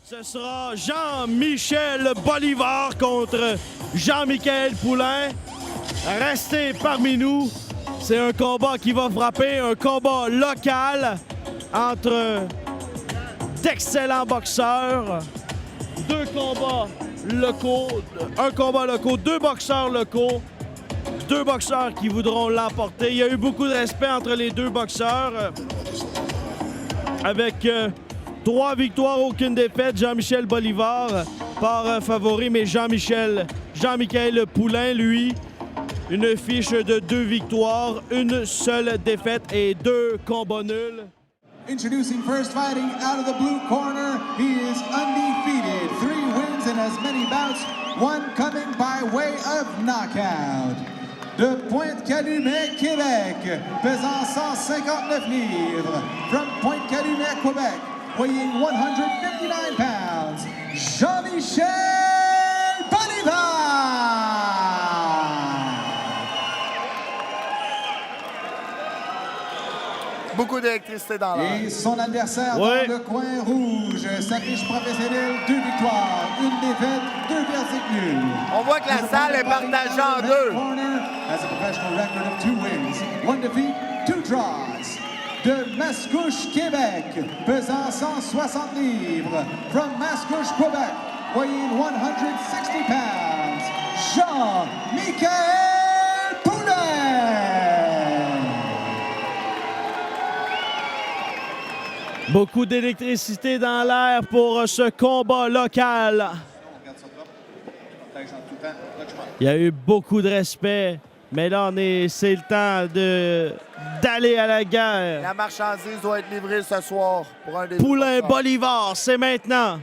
Ce sera Jean-Michel Bolivar contre Jean-Michel Poulain. Restez parmi nous. C'est un combat qui va frapper, un combat local entre d'excellents boxeurs. Deux combats locaux, un combat local, deux boxeurs locaux. Deux boxeurs qui voudront l'emporter. Il y a eu beaucoup de respect entre les deux boxeurs. Avec 3 victoires, aucune défaite. Jean-Michel Bolivar part favori, mais Jean-Michel Poulain, lui, une fiche de 2 victoires, une seule défaite et 2 combats nuls. Introducing first fighting out of the blue corner, he is undefeated. 3 wins in as many bouts, 1 coming by way of knockout. De Pointe-Calumet, Québec, pesant 159 livres. From Pointe-Calumet, Québec, weighing 159 pounds, Jean-Michel Bolivar! Beaucoup d'électricité dans l'air. Et son adversaire dans le coin rouge, sa fiche professionnelle, 2 victoires, 1 défaite, 2 verdicts nuls. On voit que la salle est partagée en deux. Has a professional record of 2 wins, 1 defeat, 2 draws. De Mascouche, Québec, pesant 160 livres. From Mascouche, Québec, weighing 160 pounds, Jean-Michel Poulain! Beaucoup d'électricité dans l'air pour ce combat local. Il y a eu beaucoup de respect, mais là, c'est le temps d'aller à la guerre. La marchandise doit être livrée ce soir pour un des Poulain Bolivar, c'est maintenant.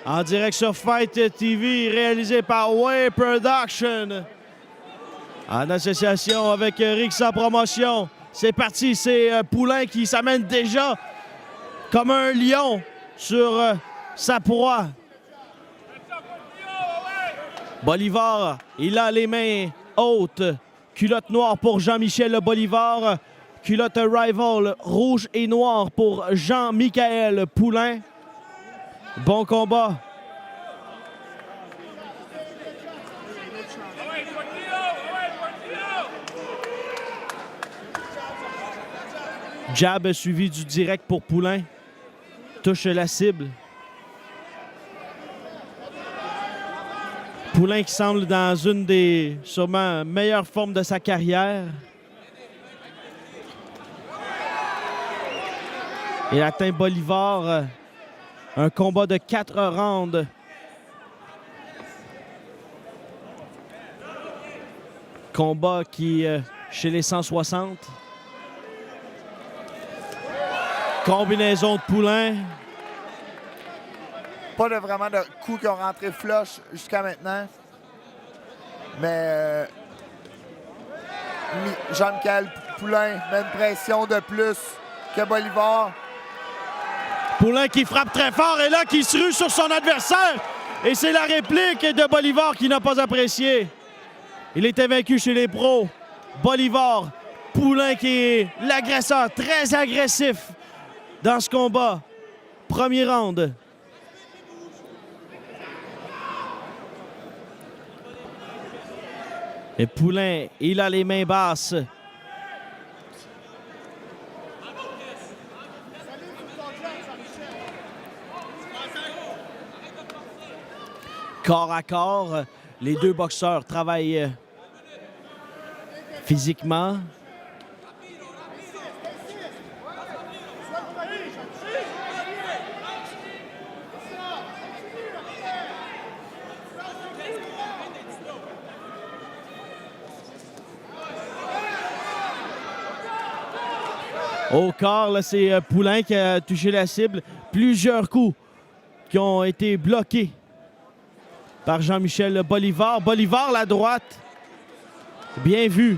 En direct sur Fight TV, réalisé par Way Production. En association avec Rixa Promotion. C'est parti, c'est Poulain qui s'amène déjà comme un lion sur sa proie. Bolivar, il a les mains hautes. Culotte noire pour Jean-Michel Bolivar. Culotte rival rouge et noire pour Jean-Michel Poulain. Bon combat. Jab suivi du direct pour Poulain. Touche la cible. Poulain qui semble dans une des sûrement meilleures formes de sa carrière. Il atteint Bolivar. Un combat de 4 rounds. Combat qui, chez les 160. Combinaison de Poulain. Pas vraiment de coups qui ont rentré flush jusqu'à maintenant. Mais Jean-Michel Poulain met une pression de plus que Bolivar. Poulain qui frappe très fort et là qui se rue sur son adversaire. Et c'est la réplique de Bolivar qui n'a pas apprécié. Il était vaincu chez les pros. Bolivar, Poulain qui est l'agresseur, très agressif dans ce combat. Premier round. Et Poulain, il a les mains basses. Corps à corps, les deux boxeurs travaillent physiquement. Au corps, là, c'est Poulain qui a touché la cible. Plusieurs coups qui ont été bloqués par Jean-Michel Bolivar. Bolivar, la droite. Bien vu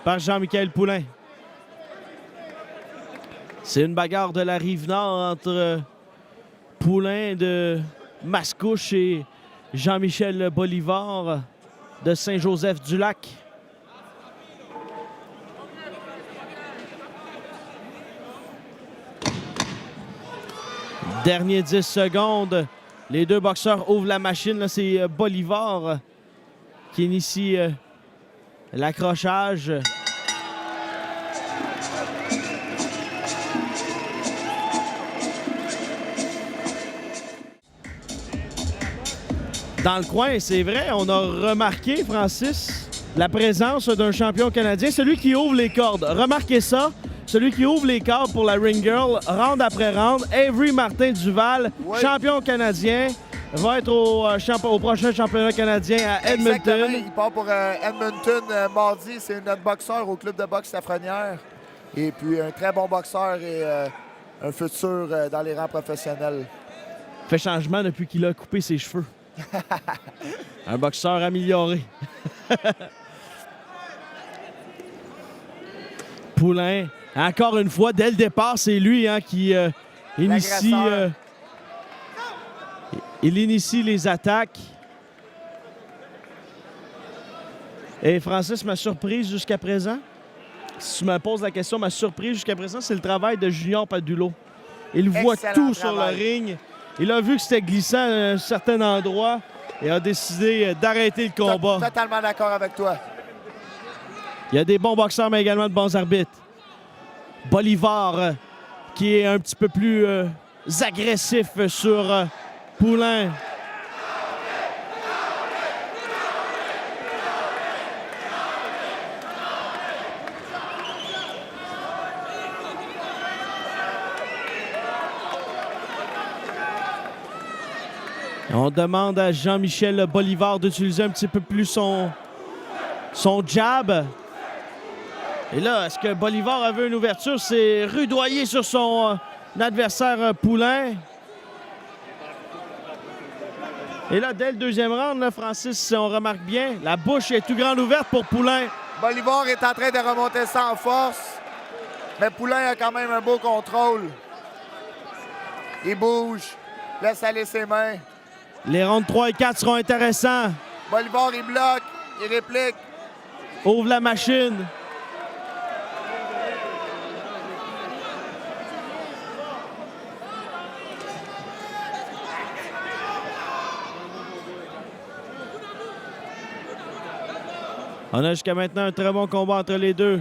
par Jean-Michel Poulain. C'est une bagarre de la Rive-Nord entre Poulain de Mascouche et Jean-Michel Bolivar de Saint-Joseph-du-Lac. Dernier 10 secondes. Les deux boxeurs ouvrent la machine. C'est Bolivar qui initie l'accrochage. Dans le coin, c'est vrai, on a remarqué, Francis, la présence d'un champion canadien, celui qui ouvre les cordes. Remarquez ça, celui qui ouvre les cordes pour la Ring Girl, round après round. Avery Martin Duval, oui. champion canadien, va être au prochain championnat canadien à Edmonton. Exactement. Il part pour Edmonton mardi. C'est notre boxeur au club de boxe Lafrenière. Et puis un très bon boxeur et un futur dans les rangs professionnels. Fait changement depuis qu'il a coupé ses cheveux. Un boxeur amélioré. Poulain, encore une fois, dès le départ, c'est lui qui initie, il initie les attaques. Et Francis, ma surprise jusqu'à présent, si tu me poses la question, ma surprise jusqu'à présent, c'est le travail de Junior Padullo. Il voit tout sur le ring. Il a vu que c'était glissant à un certain endroit et a décidé d'arrêter le combat. Totalement d'accord avec toi. Il y a des bons boxeurs, mais également de bons arbitres. Bolivar, qui est un petit peu plus agressif sur Poulain. On demande à Jean-Michel Bolivar d'utiliser un petit peu plus son jab. Et là, est-ce que Bolivar avait une ouverture? C'est rudoyé sur son adversaire Poulain. Et là, dès le deuxième round, là, Francis, si on remarque bien, la bouche est tout grande ouverte pour Poulain. Bolivar est en train de remonter ça en force. Mais Poulain a quand même un beau contrôle. Il bouge, laisse aller ses mains. Les rounds 3 et 4 seront intéressants. Bolivar, il bloque, il réplique. Ouvre la machine. On a jusqu'à maintenant un très bon combat entre les deux.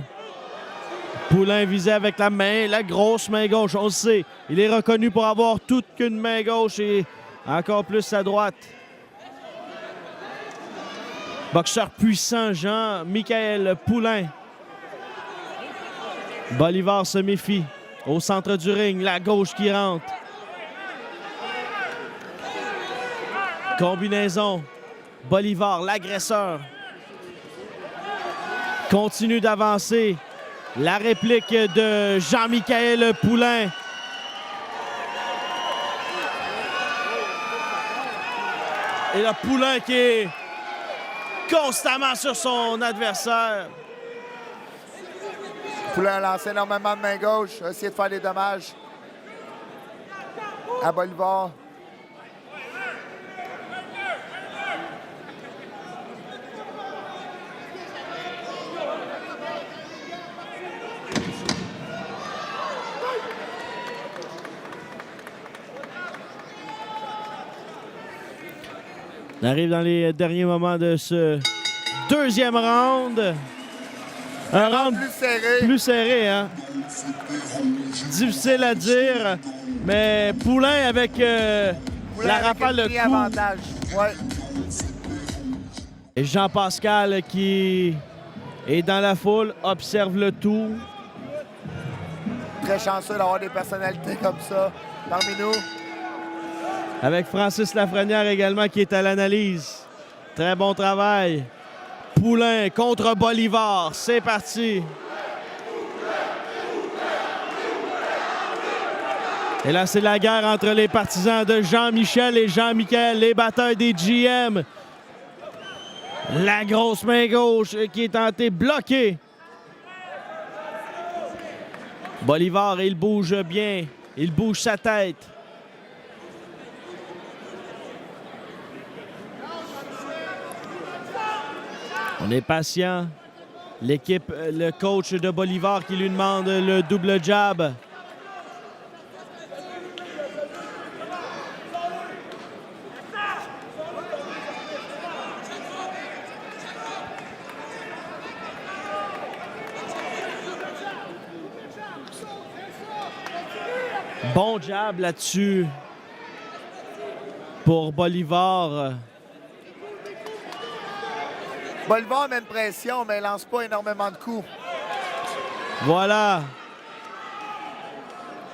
Poulain visé avec la main, la grosse main gauche, on le sait. Il est reconnu pour avoir toute qu'une main gauche et encore plus sa droite. Boxeur puissant, Jean-Michel Poulain. Bolivar se méfie. Au centre du ring, la gauche qui rentre. Combinaison. Bolivar, l'agresseur. Continue d'avancer. La réplique de Jean-Michel Poulain. Et le Poulain qui est constamment sur son adversaire. Poulain a lancé énormément de main gauche, a essayé de faire des dommages à Bolivar. On arrive dans les derniers moments de ce deuxième round. Un round plus serré, hein? Difficile à dire, mais Poulain avec la rafale de coups. Avantage. Ouais. Et Jean-Pascal qui est dans la foule, observe le tout. Très chanceux d'avoir des personnalités comme ça parmi nous. Avec Francis Lafrenière également qui est à l'analyse. Très bon travail. Poulain contre Bolivar. C'est parti. Et là, c'est la guerre entre les partisans de Jean-Michel et Jean-Michel, les batteurs des GM. La grosse main gauche qui est tentée bloquée. Bolivar, il bouge bien. Il bouge sa tête. On est patient. L'équipe, le coach de Bolivar qui lui demande le double jab. Bon jab là-dessus pour Bolivar. Bolivar met une pression, mais il lance pas énormément de coups. Voilà.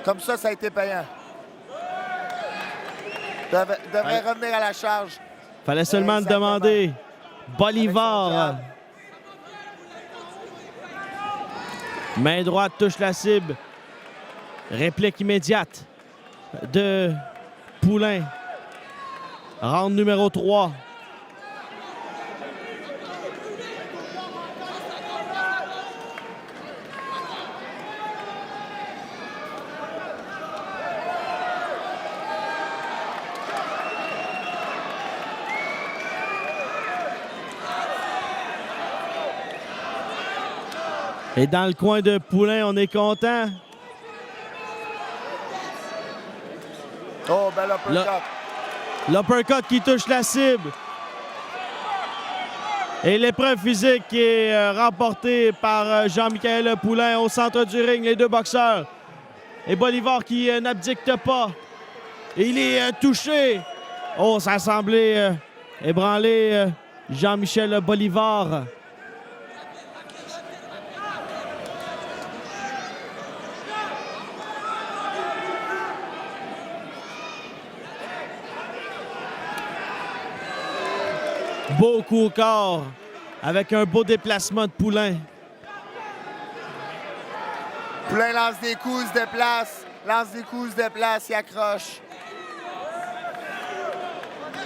Comme ça a été payant. Devrait revenir à la charge. Fallait seulement le Exactement. demander. Avec son Bolivar. jab. Main droite touche la cible. Réplique immédiate de Poulain. Round numéro 3. Et dans le coin de Poulain, on est content. Oh, bel uppercut. L'uppercut qui touche la cible. Et l'épreuve physique qui est remportée par Jean-Michel Poulain au centre du ring, les deux boxeurs. Et Bolivar qui n'abdicte pas. Il est touché. Oh, ça a semblé ébranler Jean-Michel Bolivar. Beau coup au corps avec un beau déplacement de Poulain. Poulain lance des coups, il se déplace. Lance des coups, il se déplace, il accroche.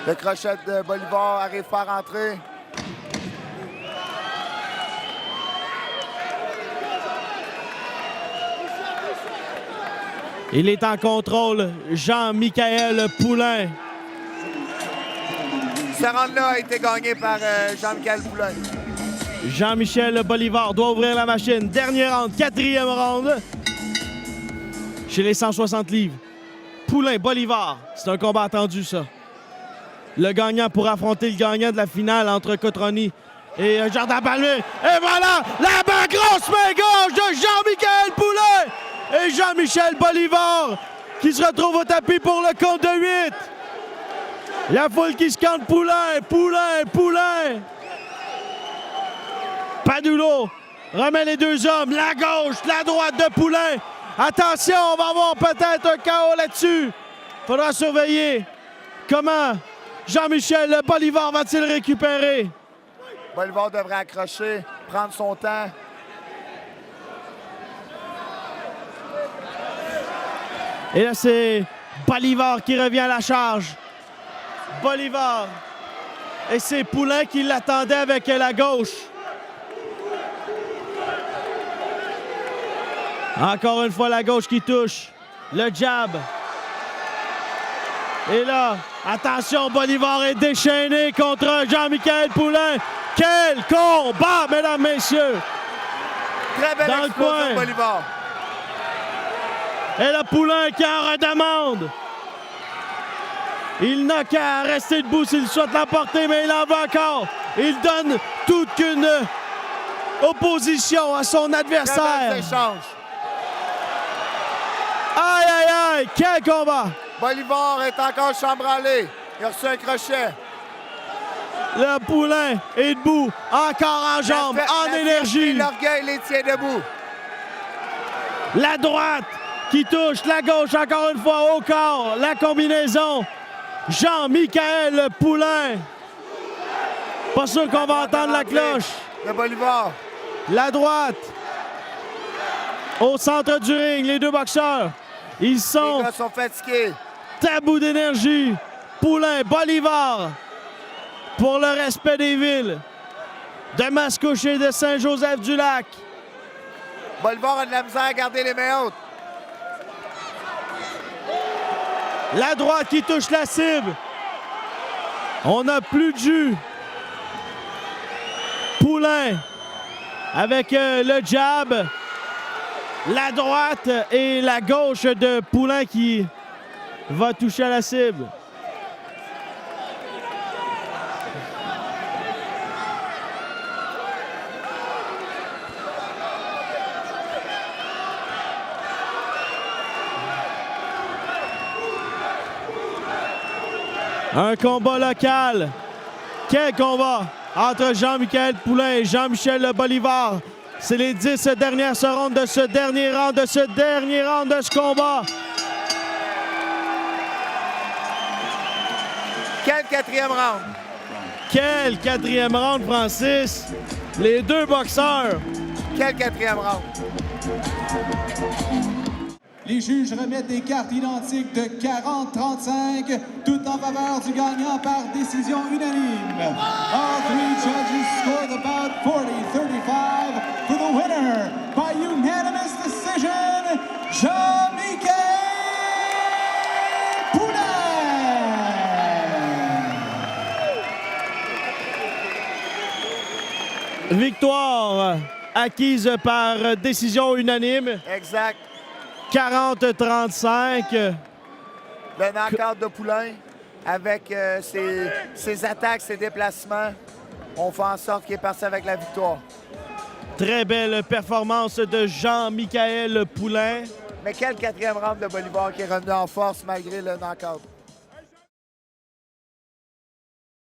Le crochet de Bolivar arrive pas à rentrer. Il est en contrôle, Jean-Michel Poulain. Ce round-là a été gagné par Jean-Michel Poulain. Jean-Michel Bolivar doit ouvrir la machine. Dernier round, quatrième round. Chez les 160 livres. Poulain-Bolivar, c'est un combat attendu, ça. Le gagnant pour affronter le gagnant de la finale entre Cotroni et Jordan Palmier. Et voilà, la grosse main gauche de Jean-Michel Poulain et Jean-Michel Bolivar qui se retrouve au tapis pour le compte de 8. La foule qui scande Poulain, Poulain, Poulain. Padulo remet les deux hommes, la gauche, la droite de Poulain. Attention, on va avoir peut-être un KO là-dessus. Faudra surveiller comment Jean-Michel Bolivar va-t-il récupérer. Bolivar devrait accrocher, prendre son temps. Et là, c'est Bolivar qui revient à la charge. Bolivar. Et c'est Poulain qui l'attendait avec la gauche. Encore une fois, la gauche qui touche. Le jab. Et là, attention, Bolivar est déchaîné contre Jean-Michel Poulain. Quel combat, mesdames, messieurs! Très belle Dans le explosion coin. de Bolivar. Et le Poulain qui en redemande. Il n'a qu'à rester debout s'il souhaite l'emporter, mais il en veut encore. Il donne toute une opposition à son Très adversaire. bel échange. Aïe, aïe, aïe, quel combat! Bolivar est encore chambranlé. Il a reçu un crochet. Le Poulain est debout, encore en jambes, en énergie. L'orgueil les tient debout. La droite qui touche, la gauche encore une fois au corps. La combinaison. Jean-Michel Poulain. Pas sûr qu'on va entendre la cloche. De Bolivar. La droite. Au centre du ring, les deux boxeurs. Ils Les sont gars sont fatigués. à bout d'énergie. Poulain, Bolivar. Pour le respect des villes. De Mascouche et de Saint-Joseph-du-Lac. Bolivar a de la misère à garder les mains hautes. La droite qui touche la cible. On n'a plus de jus. Poulain avec le jab. La droite et la gauche de Poulain qui va toucher à la cible. Un combat local. Quel combat entre Jean-Michel Poulain et Jean-Michel Bolivar. C'est les 10 dernières secondes de ce dernier round, de ce combat. Quel quatrième round? Quel quatrième round, Francis? Les deux boxeurs. Quel quatrième round? Les juges remettent des cartes identiques de 40-35, tout en faveur du gagnant par décision unanime. All three judges scored about 40-35 for the winner by unanimous decision, Jean-Michel Poulain. Victoire acquise par décision unanime. Exact. 40-35. Le knockout de Poulain, avec ses attaques, ses déplacements, on fait en sorte qu'il est parti avec la victoire. Très belle performance de Jean-Michel Poulain. Mais quel quatrième round de Bolivar qui est revenu en force malgré le knockout?